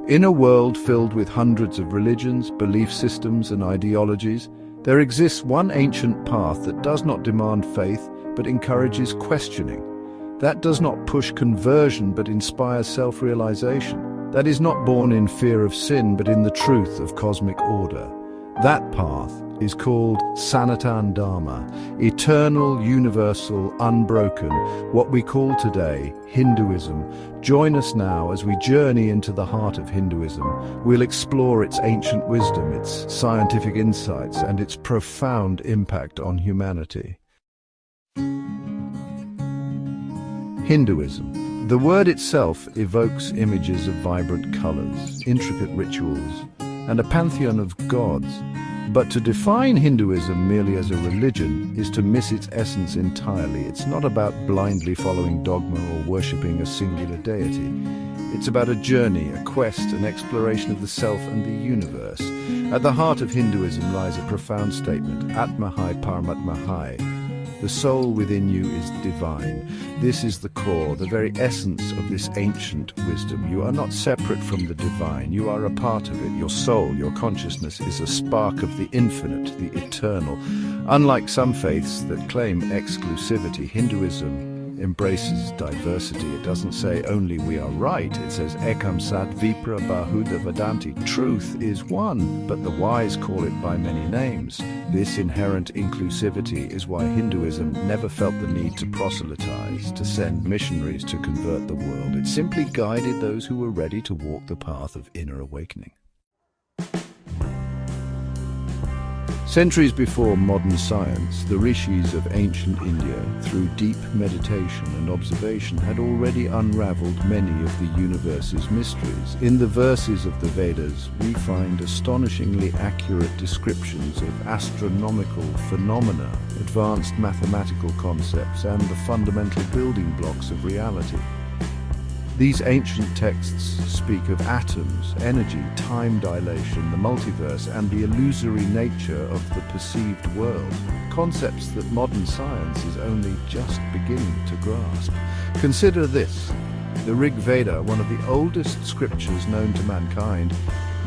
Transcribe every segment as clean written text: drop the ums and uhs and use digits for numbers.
In a world filled with hundreds of religions, belief systems, and ideologies, there exists one ancient path that does not demand faith, but encourages questioning. That does not push conversion, but inspires self-realization. That is not born in fear of sin, but in the truth of cosmic order. That path is called Sanatan Dharma, eternal, universal, unbroken, what we call today Hinduism. Join us now as we journey into the heart of Hinduism. We'll explore its ancient wisdom, its scientific insights, and its profound impact on humanity. Hinduism. The word itself evokes images of vibrant colors, intricate rituals, and a pantheon of gods. But to define Hinduism merely as a religion is to miss its essence entirely. It's not about blindly following dogma or worshipping a singular deity. It's about a journey, a quest, an exploration of the self and the universe. At the heart of Hinduism lies a profound statement, Atmahai Paramatmahai. The soul within you is divine. This is the core, the very essence of this ancient wisdom. You are not separate from the divine. You are a part of it. Your soul, your consciousness is a spark of the infinite, the eternal. Unlike some faiths that claim exclusivity, Hinduism embraces diversity. It doesn't say only we are right. It says Ekam Sat Vipra Bahuda Vedanti. Truth is one, but the wise call it by many names. This inherent inclusivity is why Hinduism never felt the need to proselytize, to send missionaries to convert the world. It simply guided those who were ready to walk the path of inner awakening. Centuries before modern science, the rishis of ancient India, through deep meditation and observation, had already unraveled many of the universe's mysteries. In the verses of the Vedas, we find astonishingly accurate descriptions of astronomical phenomena, advanced mathematical concepts, and the fundamental building blocks of reality. These ancient texts speak of atoms, energy, time dilation, the multiverse, and the illusory nature of the perceived world, concepts that modern science is only just beginning to grasp. Consider this. The Rig Veda, one of the oldest scriptures known to mankind,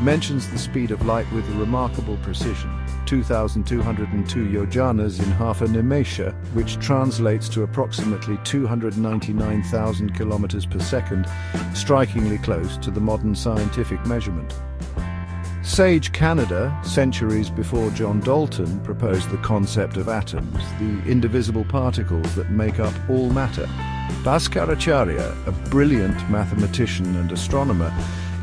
mentions the speed of light with a remarkable precision, 2,202 yojanas in half a nimesha, which translates to approximately 299,000 kilometers per second, strikingly close to the modern scientific measurement. Sage Canada, centuries before John Dalton, proposed the concept of atoms, the indivisible particles that make up all matter. Bhaskaracharya, a brilliant mathematician and astronomer,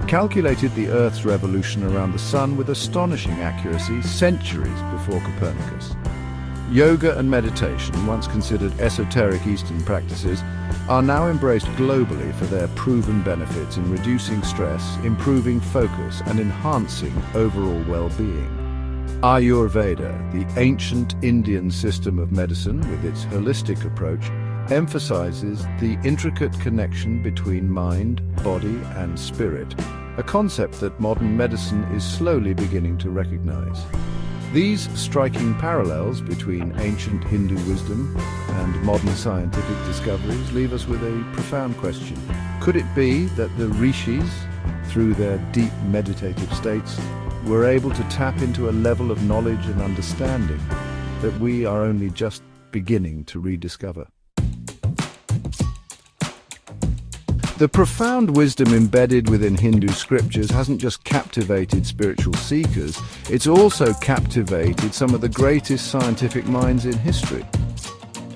calculated the Earth's revolution around the Sun with astonishing accuracy centuries before Copernicus. Yoga and meditation, once considered esoteric Eastern practices, are now embraced globally for their proven benefits in reducing stress, improving focus, and enhancing overall well-being. Ayurveda, the ancient Indian system of medicine with its holistic approach, emphasizes the intricate connection between mind, body, and spirit, a concept that modern medicine is slowly beginning to recognize. These striking parallels between ancient Hindu wisdom and modern scientific discoveries leave us with a profound question. Could it be that the rishis, through their deep meditative states, were able to tap into a level of knowledge and understanding that we are only just beginning to rediscover? The profound wisdom embedded within Hindu scriptures hasn't just captivated spiritual seekers, it's also captivated some of the greatest scientific minds in history.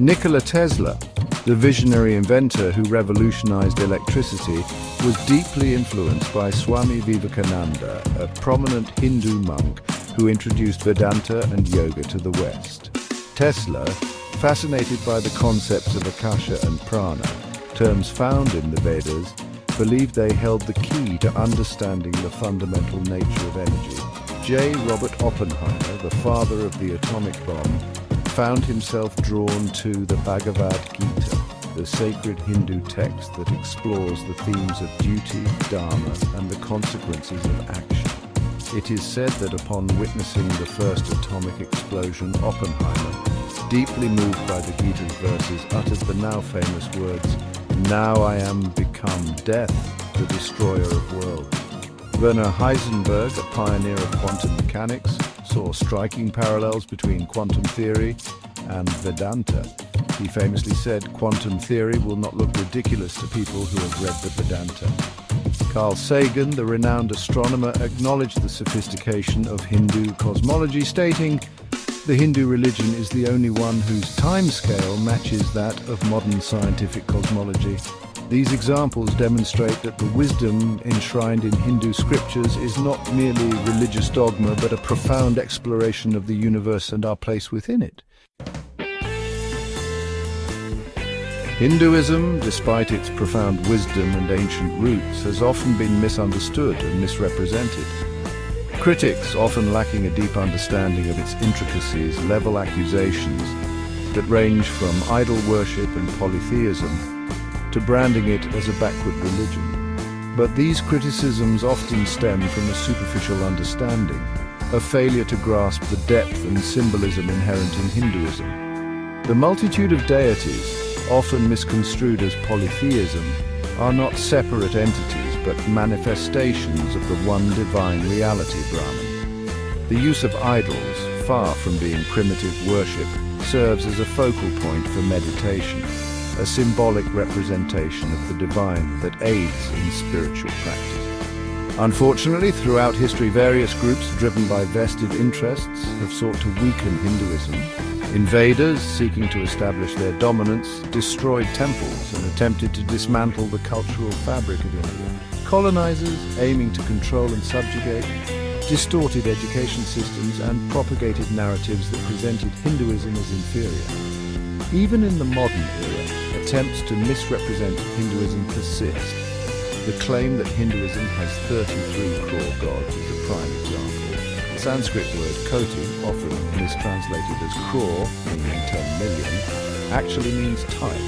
Nikola Tesla, the visionary inventor who revolutionized electricity, was deeply influenced by Swami Vivekananda, a prominent Hindu monk who introduced Vedanta and yoga to the West. Tesla, fascinated by the concepts of Akasha and Prana, terms found in the Vedas, believed they held the key to understanding the fundamental nature of energy. J. Robert Oppenheimer, the father of the atomic bomb, found himself drawn to the Bhagavad Gita, the sacred Hindu text that explores the themes of duty, dharma, and the consequences of action. It is said that upon witnessing the first atomic explosion, Oppenheimer, deeply moved by the Gita's verses, uttered the now famous words, "Now I am become death, the destroyer of worlds." Werner Heisenberg, a pioneer of quantum mechanics, saw striking parallels between quantum theory and Vedanta. He famously said, "Quantum theory will not look ridiculous to people who have read the Vedanta." Carl Sagan, the renowned astronomer, acknowledged the sophistication of Hindu cosmology, stating, "The Hindu religion is the only one whose timescale matches that of modern scientific cosmology." These examples demonstrate that the wisdom enshrined in Hindu scriptures is not merely religious dogma, but a profound exploration of the universe and our place within it. Hinduism, despite its profound wisdom and ancient roots, has often been misunderstood and misrepresented. Critics, often lacking a deep understanding of its intricacies, level accusations that range from idol worship and polytheism to branding it as a backward religion. But these criticisms often stem from a superficial understanding, a failure to grasp the depth and symbolism inherent in Hinduism. The multitude of deities, often misconstrued as polytheism, are not separate entities but manifestations of the one divine reality, Brahman. The use of idols, far from being primitive worship, serves as a focal point for meditation, a symbolic representation of the divine that aids in spiritual practice. Unfortunately, throughout history, various groups driven by vested interests have sought to weaken Hinduism. Invaders, seeking to establish their dominance, destroyed temples and attempted to dismantle the cultural fabric of India. Colonizers, aiming to control and subjugate, distorted education systems and propagated narratives that presented Hinduism as inferior. Even in the modern era, attempts to misrepresent Hinduism persist. The claim that Hinduism has 33 crore gods is a prime example. The Sanskrit word koti, often mistranslated as crore, meaning 10 million, actually means type.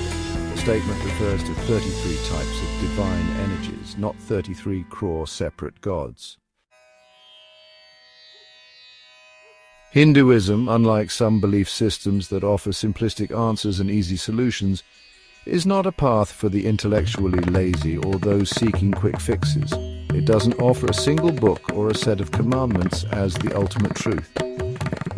The statement refers to 33 types of divine energies, not 33 crore separate gods. Hinduism, unlike some belief systems that offer simplistic answers and easy solutions, is not a path for the intellectually lazy or those seeking quick fixes. It doesn't offer a single book or a set of commandments as the ultimate truth.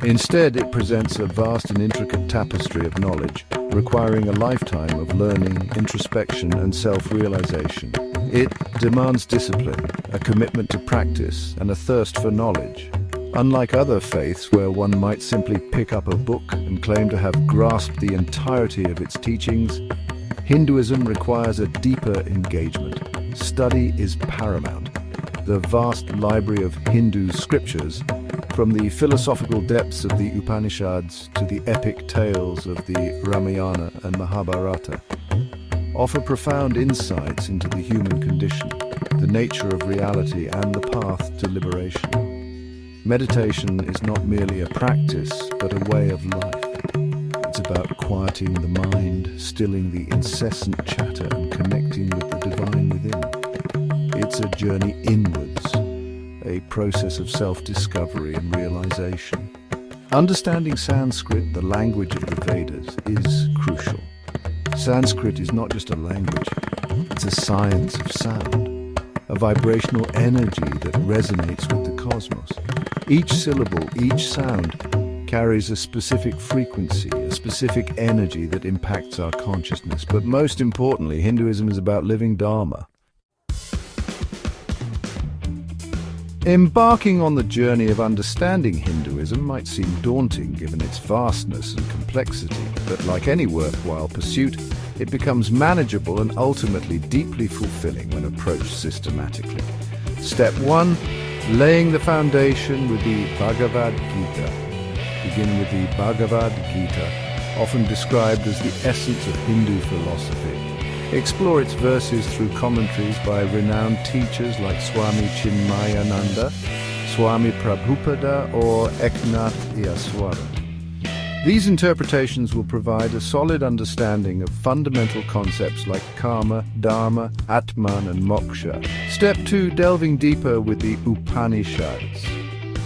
Instead, it presents a vast and intricate tapestry of knowledge, requiring a lifetime of learning, introspection, and self-realization. It demands discipline, a commitment to practice, and a thirst for knowledge. Unlike other faiths where one might simply pick up a book and claim to have grasped the entirety of its teachings, Hinduism requires a deeper engagement. Study is paramount. The vast library of Hindu scriptures, from the philosophical depths of the Upanishads to the epic tales of the Ramayana and Mahabharata, offer profound insights into the human condition, the nature of reality, and the path to liberation. Meditation is not merely a practice, but a way of life. It's about quieting the mind, stilling the incessant chatter, and connecting with the divine within. It's a journey inwards, a process of self-discovery and realization. Understanding Sanskrit, the language of the Vedas, is crucial. Sanskrit is not just a language, it's a science of sound, a vibrational energy that resonates with the cosmos. Each syllable, each sound, carries a specific frequency, a specific energy that impacts our consciousness. But most importantly, Hinduism is about living Dharma. Embarking on the journey of understanding Hinduism might seem daunting given its vastness and complexity, but like any worthwhile pursuit, it becomes manageable and ultimately deeply fulfilling when approached systematically. Step 1. Laying the foundation with the Bhagavad Gita. Begin with the Bhagavad Gita, often described as the essence of Hindu philosophy. Explore its verses through commentaries by renowned teachers like Swami Chinmayananda, Swami Prabhupada, or Eknath Easwaran. These interpretations will provide a solid understanding of fundamental concepts like karma, dharma, atman, and moksha. Step 2. Delving deeper with the Upanishads.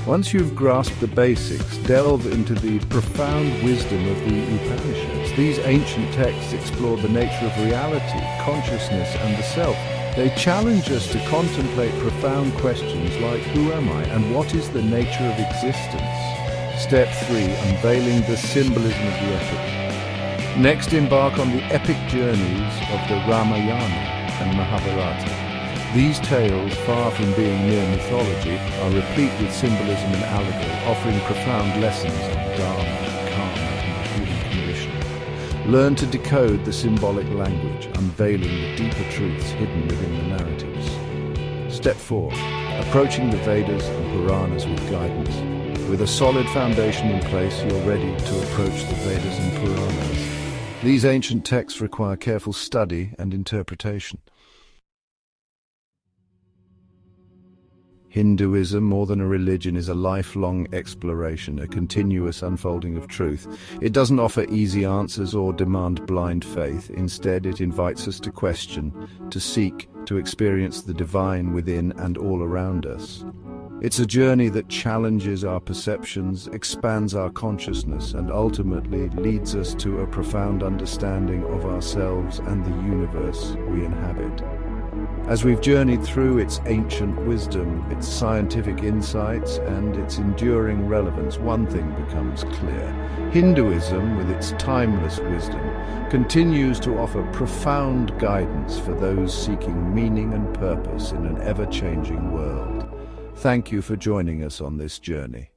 Once you've grasped the basics, delve into the profound wisdom of the Upanishads. These ancient texts explore the nature of reality, consciousness, and the self, They challenge us to contemplate profound questions like who am I and what is the nature of existence? Step 3. Unveiling the symbolism of the epic. Next, embark on the epic journeys of the Ramayana and Mahabharata. These tales, far from being mere mythology, are replete with symbolism and allegory, offering profound lessons on Dharma, karma, and the human condition. Learn to decode the symbolic language, unveiling the deeper truths hidden within the narratives. Step 4. Approaching the Vedas and Puranas with guidance. With a solid foundation in place, you're ready to approach the Vedas and Puranas. These ancient texts require careful study and interpretation. Hinduism, more than a religion, is a lifelong exploration, a continuous unfolding of truth. It doesn't offer easy answers or demand blind faith. Instead, it invites us to question, to seek, to experience the divine within and all around us. It's a journey that challenges our perceptions, expands our consciousness, and ultimately leads us to a profound understanding of ourselves and the universe we inhabit. As we've journeyed through its ancient wisdom, its scientific insights, and its enduring relevance, one thing becomes clear. Hinduism, with its timeless wisdom, continues to offer profound guidance for those seeking meaning and purpose in an ever-changing world. Thank you for joining us on this journey.